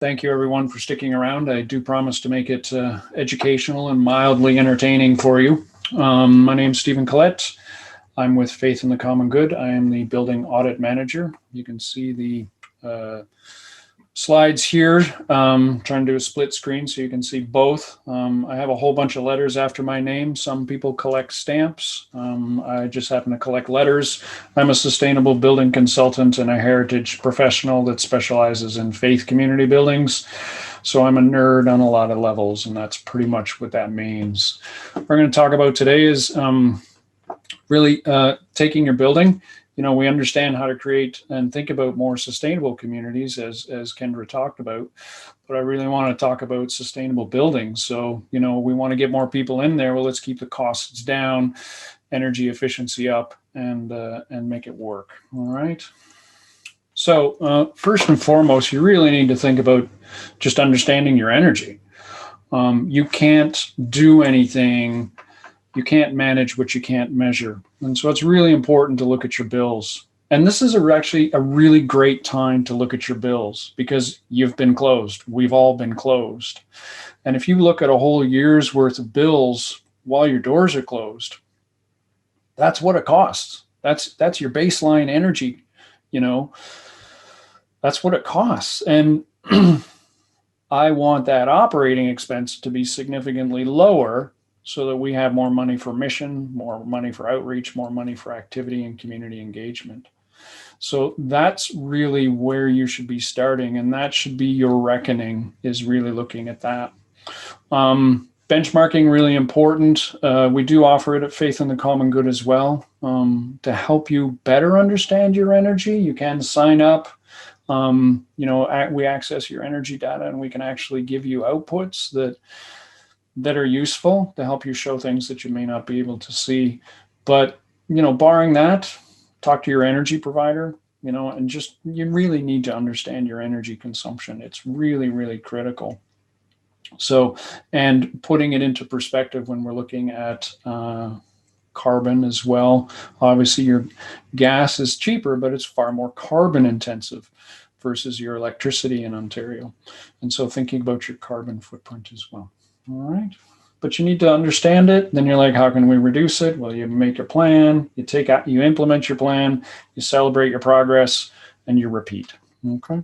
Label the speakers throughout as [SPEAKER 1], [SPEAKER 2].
[SPEAKER 1] Thank you, everyone, for sticking around. I do promise to make it educational and mildly entertaining for you. My name is Stephen Collette. I'm with Faith in the Common Good. I am the building audit manager. You can see the slides here. Trying to do a split screen so you can see both. I have a whole bunch of letters after my name. Some people collect stamps. I just happen to collect letters. I'm a sustainable building consultant and a heritage professional that specializes in faith community buildings. So I'm a nerd on a lot of levels, and that's pretty much what that means. What we're going to talk about today is really taking your building. We understand how to create and think about more sustainable communities, as Kendra talked about, but I really want to talk about sustainable buildings. So, we want to get more people in there. Well, let's keep the costs down, energy efficiency up, and make it work. All right. So first and foremost, you really need to think about just understanding your energy. You can't do anything. You can't manage what you can't measure. And so it's really important to look at your bills. And this is actually a really great time to look at your bills because you've been closed. We've all been closed. And if you look at a whole year's worth of bills while your doors are closed, that's what it costs. That's your baseline energy, that's what it costs. And I want that operating expense to be significantly lower so that we have more money for mission, more money for outreach, more money for activity and community engagement. So that's really where you should be starting, and that should be your reckoning, is really looking at that. Benchmarking, really important. We do offer it at Faith in the Common Good as well to help you better understand your energy. You can sign up. We access your energy data, and we can actually give you outputs that are useful to help you show things that you may not be able to see. But, barring that, talk to your energy provider, and you really need to understand your energy consumption. It's really, really critical. So, and putting it into perspective when we're looking at carbon as well. Obviously, your gas is cheaper, but it's far more carbon intensive versus your electricity in Ontario. And so thinking about your carbon footprint as well. All right. But you need to understand it. Then you're like, how can we reduce it? Well, you make a plan, you implement your plan, you celebrate your progress, and you repeat. Okay.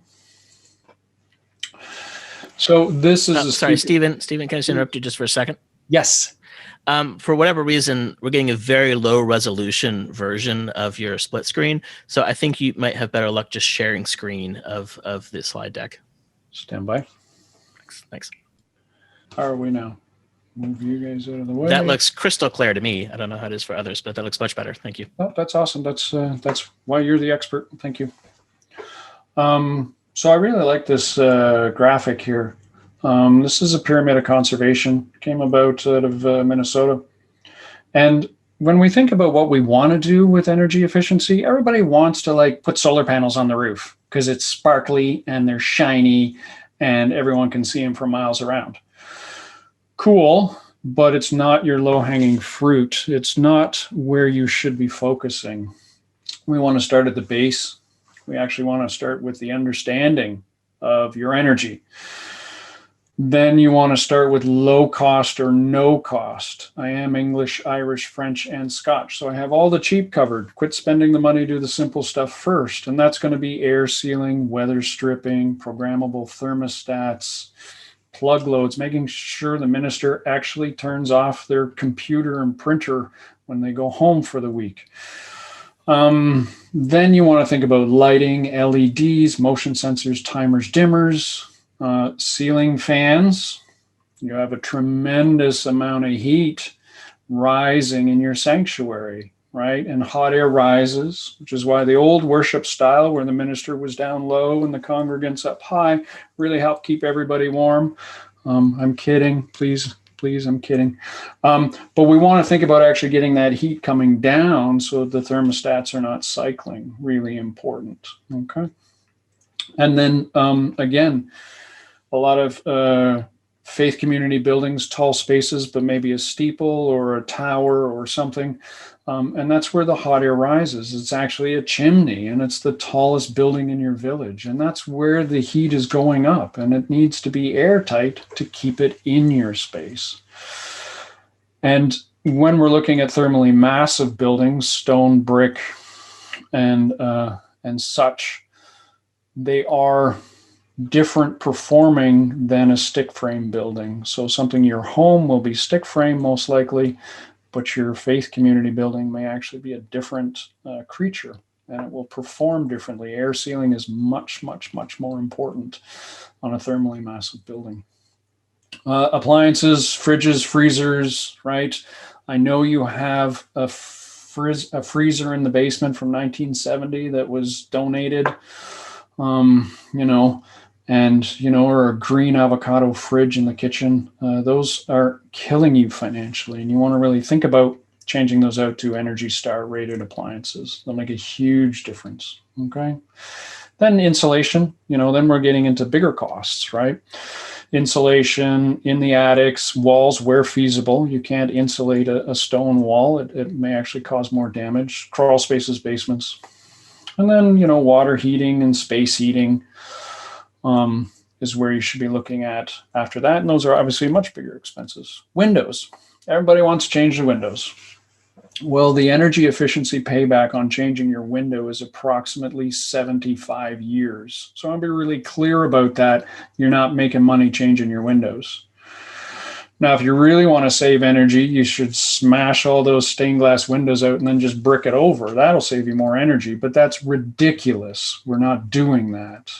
[SPEAKER 1] So this is
[SPEAKER 2] sorry, Stephen, can I just interrupt you just for a second?
[SPEAKER 1] Yes.
[SPEAKER 2] For whatever reason, we're getting a very low resolution version of your split screen. So I think you might have better luck just sharing screen of the slide deck.
[SPEAKER 1] Stand by.
[SPEAKER 2] Thanks.
[SPEAKER 1] How are we now? Move you guys out of the way.
[SPEAKER 2] That looks crystal clear to me. I don't know how it is for others, but that looks much better. Thank you.
[SPEAKER 1] Oh, that's awesome. That's why you're the expert. Thank you. So I really like this graphic here. This is a pyramid of conservation. It came about out of Minnesota. And when we think about what we want to do with energy efficiency, everybody wants to put solar panels on the roof because it's sparkly and they're shiny and everyone can see them for miles around. Cool, but it's not your low-hanging fruit. It's not where you should be focusing. We want to start at the base. We actually want to start with the understanding of your energy. Then you want to start with low cost or no cost. I am English, Irish, French, and Scotch. So I have all the cheap covered. Quit spending the money, do the simple stuff first. And that's going to be air sealing, weather stripping, programmable thermostats, plug loads, making sure the minister actually turns off their computer and printer when they go home for the week. Then you want to think about lighting, LEDs, motion sensors, timers, dimmers, ceiling fans. You have a tremendous amount of heat rising in your sanctuary, right? And hot air rises, which is why the old worship style where the minister was down low and the congregants up high really helped keep everybody warm. I'm kidding, please, I'm kidding. But we want to think about actually getting that heat coming down so the thermostats are not cycling. Really important, okay? And then again, a lot of faith community buildings, tall spaces, but maybe a steeple or a tower or something. And that's where the hot air rises. It's actually a chimney, and it's the tallest building in your village. And that's where the heat is going up, and it needs to be airtight to keep it in your space. And when we're looking at thermally massive buildings, stone, brick, and such, they are different performing than a stick frame building. So something your home will be stick frame most likely, but your faith community building may actually be a different creature, and it will perform differently. Air sealing is much, much, much more important on a thermally massive building. Appliances, fridges, freezers, right? I know you have a freezer in the basement from 1970 that was donated, or a green avocado fridge in the kitchen. Those are killing you financially, and you want to really think about changing those out to Energy Star rated appliances. They'll make a huge difference. Okay. Then insulation, then we're getting into bigger costs, right? Insulation in the attics, walls where feasible. You can't insulate a stone wall. It may actually cause more damage. Crawl spaces, basements. And then, water heating and space heating is where you should be looking at after that. And those are obviously much bigger expenses. Windows. Everybody wants to change the windows. Well, the energy efficiency payback on changing your window is approximately 75 years. So I'll be really clear about that. You're not making money changing your windows. Now, if you really want to save energy, you should smash all those stained glass windows out and then just brick it over. That'll save you more energy, but that's ridiculous. We're not doing that.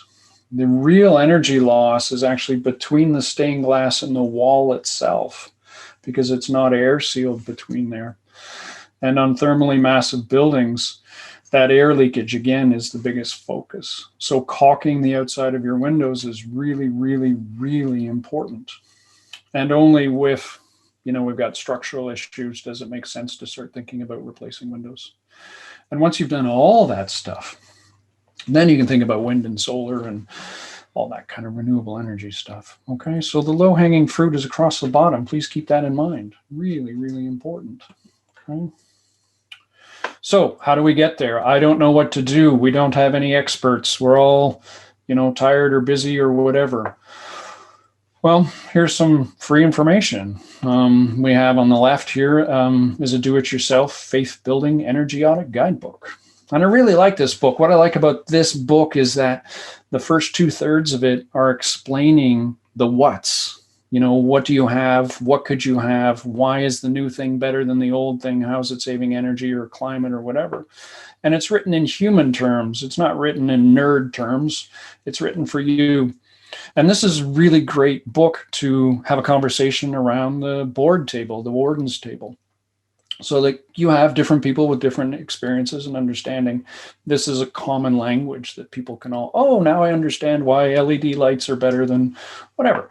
[SPEAKER 1] The real energy loss is actually between the stained glass and the wall itself, because it's not air sealed between there. And on thermally massive buildings, that air leakage, again, is the biggest focus. So caulking the outside of your windows is really, really, really important. And only with, we've got structural issues, does it make sense to start thinking about replacing windows. And once you've done all that stuff, then you can think about wind and solar and all that kind of renewable energy stuff. Okay, so the low-hanging fruit is across the bottom. Please keep that in mind. Really, really important. Okay. So how do we get there? I don't know what to do. We don't have any experts. We're all, tired or busy or whatever. Well, here's some free information. We have on the left here is a do-it-yourself faith building energy audit guidebook. And I really like this book. What I like about this book is that the first 2/3 of it are explaining the what's. What do you have? What could you have? Why is the new thing better than the old thing? How is it saving energy or climate or whatever? And it's written in human terms. It's not written in nerd terms. It's written for you. And this is a really great book to have a conversation around the board table, the warden's table, so that you have different people with different experiences and understanding. This is a common language that people can all, now I understand why LED lights are better than whatever.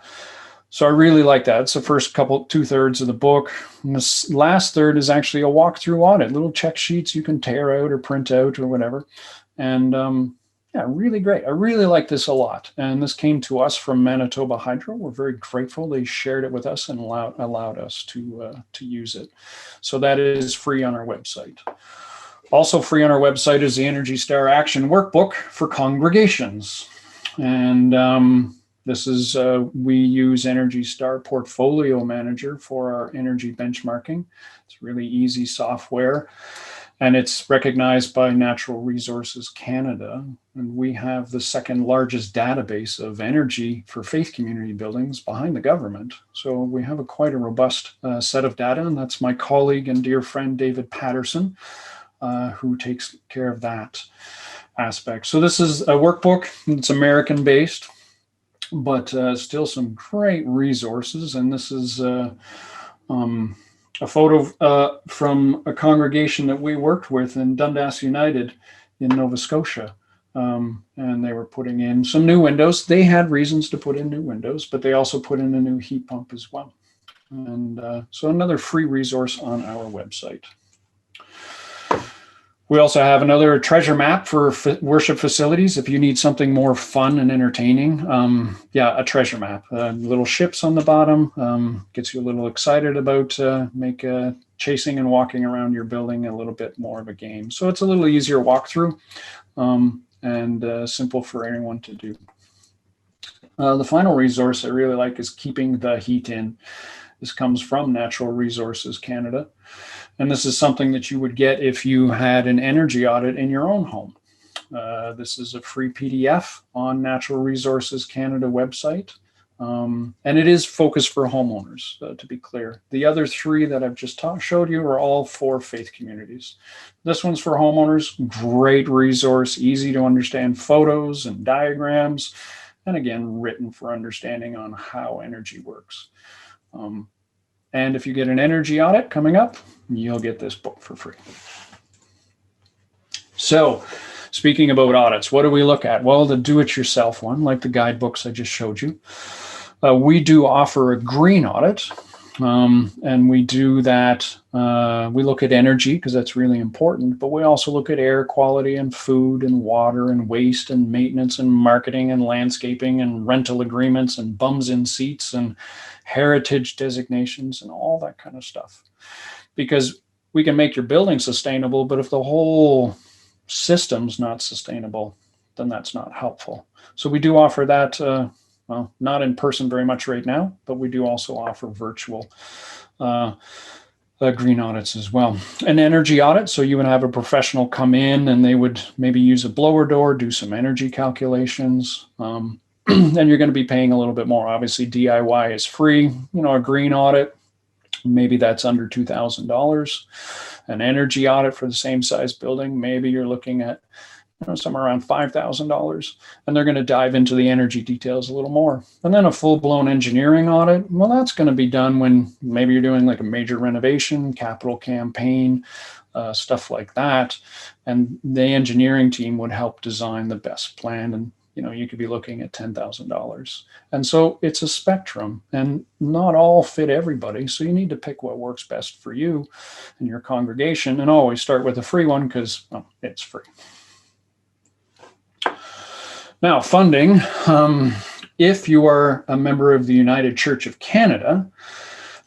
[SPEAKER 1] So I really like that. It's the first 2/3 of the book. And this last third is actually a walkthrough audit, little check sheets you can tear out or print out or whatever. And really great. I really like this a lot. And this came to us from Manitoba Hydro. We're very grateful. They shared it with us and allowed us to use it. So that is free on our website. Also free on our website is the Energy Star Action Workbook for congregations. And this is, we use Energy Star Portfolio Manager for our energy benchmarking. It's really easy software, and it's recognized by Natural Resources Canada. And we have the second largest database of energy for faith community buildings behind the government. So we have quite a robust set of data, and that's my colleague and dear friend, David Patterson, who takes care of that aspect. So this is a workbook. It's American-based, but still some great resources. And this is a photo from a congregation that we worked with in Dundas United in Nova Scotia. And they were putting in some new windows. They had reasons to put in new windows, but they also put in a new heat pump as well. And so another free resource on our website. We also have another treasure map for worship facilities. If you need something more fun and entertaining, a treasure map. Little ships on the bottom gets you a little excited about chasing and walking around your building a little bit more of a game. So it's a little easier walkthrough and simple for anyone to do. The final resource I really like is keeping the heat in. This comes from Natural Resources Canada. And this is something that you would get if you had an energy audit in your own home. This is a free PDF on Natural Resources Canada website. And it is focused for homeowners, to be clear. The other three that I've just showed you are all for faith communities. This one's for homeowners, great resource, easy to understand photos and diagrams, and again, written for understanding on how energy works. And if you get an energy audit coming up, you'll get this book for free. So, speaking about audits, what do we look at? Well, the do-it-yourself one, like the guidebooks I just showed you. We do offer a green audit, and we do that. We look at energy because that's really important, but we also look at air quality and food and water and waste and maintenance and marketing and landscaping and rental agreements and bums in seats and heritage designations and all that kind of stuff. Because we can make your building sustainable, but if the whole system's not sustainable, then that's not helpful. So we do offer that, well, not in person very much right now, but we do also offer virtual green audits as well. An energy audit, so you would have a professional come in and they would maybe use a blower door, do some energy calculations, and you're going to be paying a little bit more. Obviously, DIY is free. You know, a green audit, maybe that's under $2,000. An energy audit for the same size building, maybe you're looking at somewhere around $5,000, and they're going to dive into the energy details a little more. And then a full-blown engineering audit, well, that's going to be done when maybe you're doing like a major renovation, capital campaign, stuff like that. And the engineering team would help design the best plan, and you could be looking at $10,000. And so it's a spectrum, and not all fit everybody. So you need to pick what works best for you and your congregation, and always start with a free one because it's free. Now, funding. If you are a member of the United Church of Canada,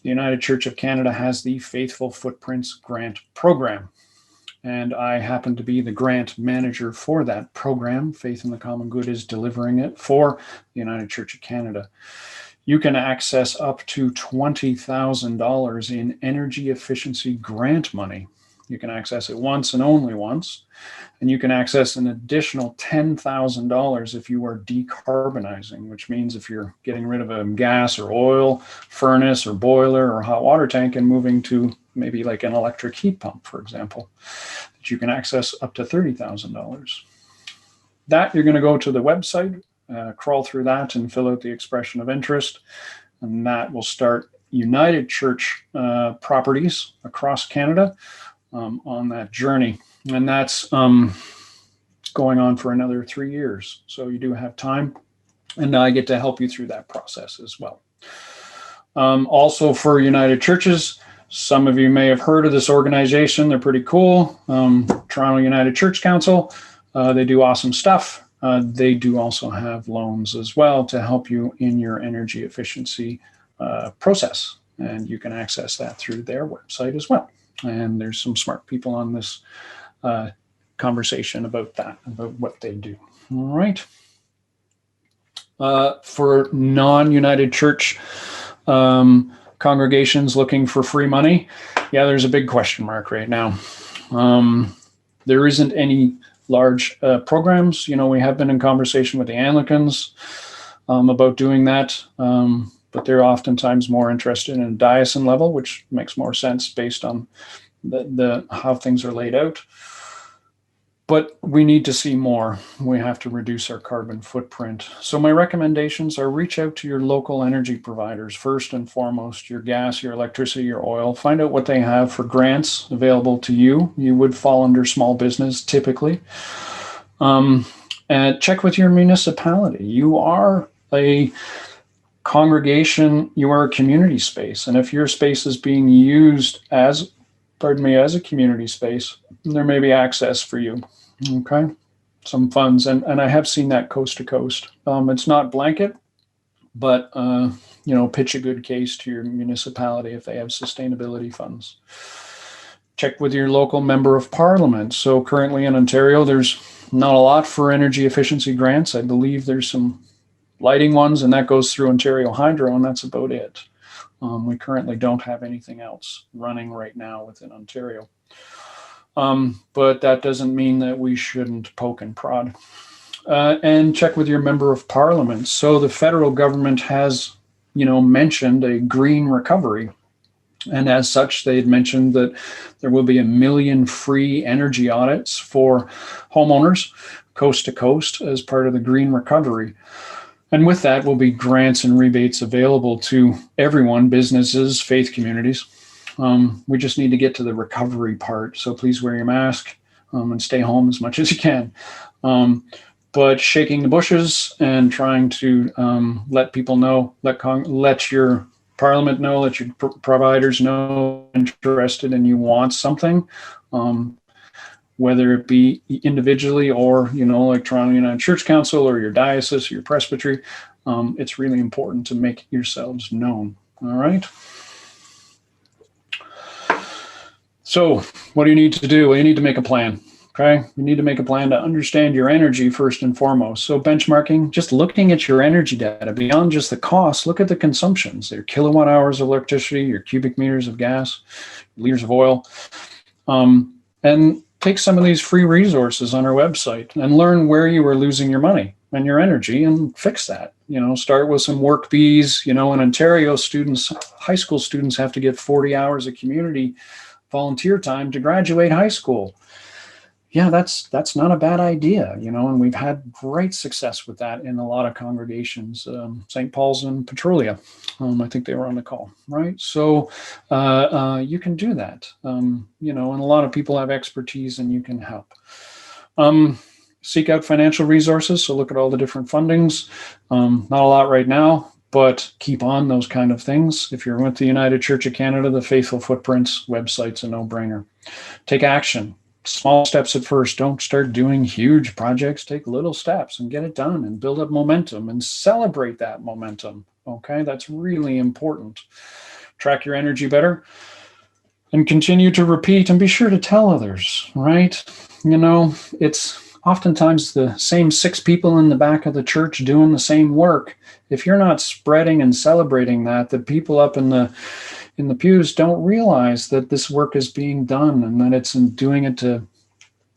[SPEAKER 1] the United Church of Canada has the Faithful Footprints Grant Program. And I happen to be the grant manager for that program. Faith in the Common Good is delivering it for the United Church of Canada. You can access up to $20,000 in energy efficiency grant money. You can access it once and only once. And you can access an additional $10,000 if you are decarbonizing, which means if you're getting rid of a gas or oil furnace or boiler or hot water tank and moving to maybe like an electric heat pump, for example, that you can access up to $30,000. That you're going to go to the website, crawl through that and fill out the expression of interest. And that will start United Church properties across Canada on that journey. And that's going on for another 3 years. So you do have time, and I get to help you through that process as well. Also for United Churches, some of you may have heard of this organization. They're pretty cool. Toronto United Church Council. They do awesome stuff. They do also have loans as well to help you in your energy efficiency process. And you can access that through their website as well. And there's some smart people on this conversation about that, about what they do. All right. For non-United Church congregations looking for free money, yeah, there's a big question mark right now. There isn't any large programs. We have been in conversation with the Anglicans about doing that, but they're oftentimes more interested in a diocesan level, which makes more sense based on the how things are laid out. But we need to see more. We have to reduce our carbon footprint. So my recommendations are reach out to your local energy providers, first and foremost, your gas, your electricity, your oil. Find out what they have for grants available to you. You would fall under small business typically. And check with your municipality. You are a congregation, you are a community space. And if your space is being used as a community space, there may be access for you. Okay, some funds, and I have seen that coast to coast. It's not blanket, but pitch a good case to your municipality if they have sustainability funds. Check with your local member of parliament. So currently in Ontario, there's not a lot for energy efficiency grants. I believe there's some lighting ones, and that goes through Ontario Hydro, and that's about it. We currently don't have anything else running right now within Ontario. But that doesn't mean that we shouldn't poke and prod. And check with your member of parliament. So the federal government has, mentioned a green recovery. And as such, they had mentioned that there will be 1 million free energy audits for homeowners coast to coast as part of the green recovery. And with that will be grants and rebates available to everyone, businesses, faith communities. We just need to get to the recovery part. So please wear your mask and stay home as much as you can. But shaking the bushes and trying to let people know, let your parliament know, let your providers know interested and you want something, whether it be individually or, like Toronto United Church Council or your diocese or your presbytery. It's really important to make yourselves known. All right. So what do you need to do? Well, you need to make a plan. Okay. You need to make a plan to understand your energy first and foremost. So benchmarking, just looking at your energy data beyond just the cost, look at the consumptions, your kilowatt hours of electricity, your cubic meters of gas, liters of oil, and take some of these free resources on our website and learn where you are losing your money and your energy and fix that. Start with some work bees. In Ontario, high school students have to get 40 hours of community volunteer time to graduate high school. Yeah, that's not a bad idea, and we've had great success with that in a lot of congregations. St. Paul's and Petrolia, I think they were on the call, right? So you can do that, and a lot of people have expertise and you can help. Seek out financial resources. So look at all the different fundings. Not a lot right now, but keep on those kind of things. If you're with the United Church of Canada, the Faithful Footprints website's a no-brainer. Take action. Small steps at first. Don't start doing huge projects. Take little steps and get it done and build up momentum and celebrate that momentum. Okay, that's really important. Track your energy better and continue to repeat and be sure to tell others, right? It's oftentimes the same 6 people in the back of the church doing the same work. If you're not spreading and celebrating that, the people up in the pews don't realize that this work is being done and that it's doing it to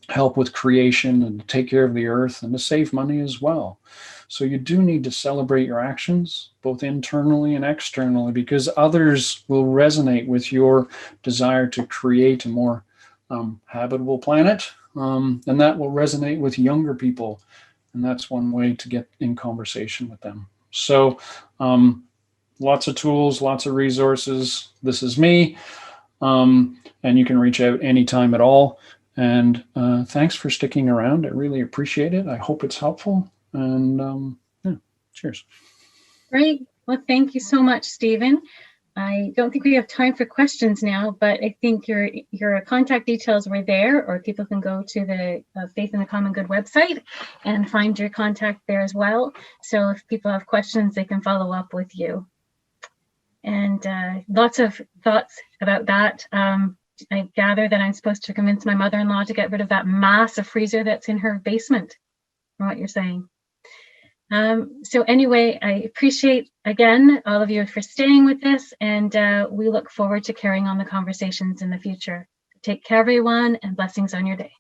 [SPEAKER 1] help with creation and to take care of the earth and to save money as well. So you do need to celebrate your actions, both internally and externally, because others will resonate with your desire to create a more habitable planet. And that will resonate with younger people. And that's one way to get in conversation with them. So, lots of tools, lots of resources. This is me. And you can reach out anytime at all. And thanks for sticking around. I really appreciate it. I hope it's helpful. And cheers.
[SPEAKER 3] Great. Well, thank you so much, Stephen. I don't think we have time for questions now, but I think your contact details were there, or people can go to the Faith in the Common Good website and find your contact there as well. So if people have questions, they can follow up with you. And lots of thoughts about that. I gather that I'm supposed to convince my mother-in-law to get rid of that massive freezer that's in her basement, from what you're saying. So anyway, I appreciate, again, all of you for staying with this, and we look forward to carrying on the conversations in the future. Take care, everyone, and blessings on your day.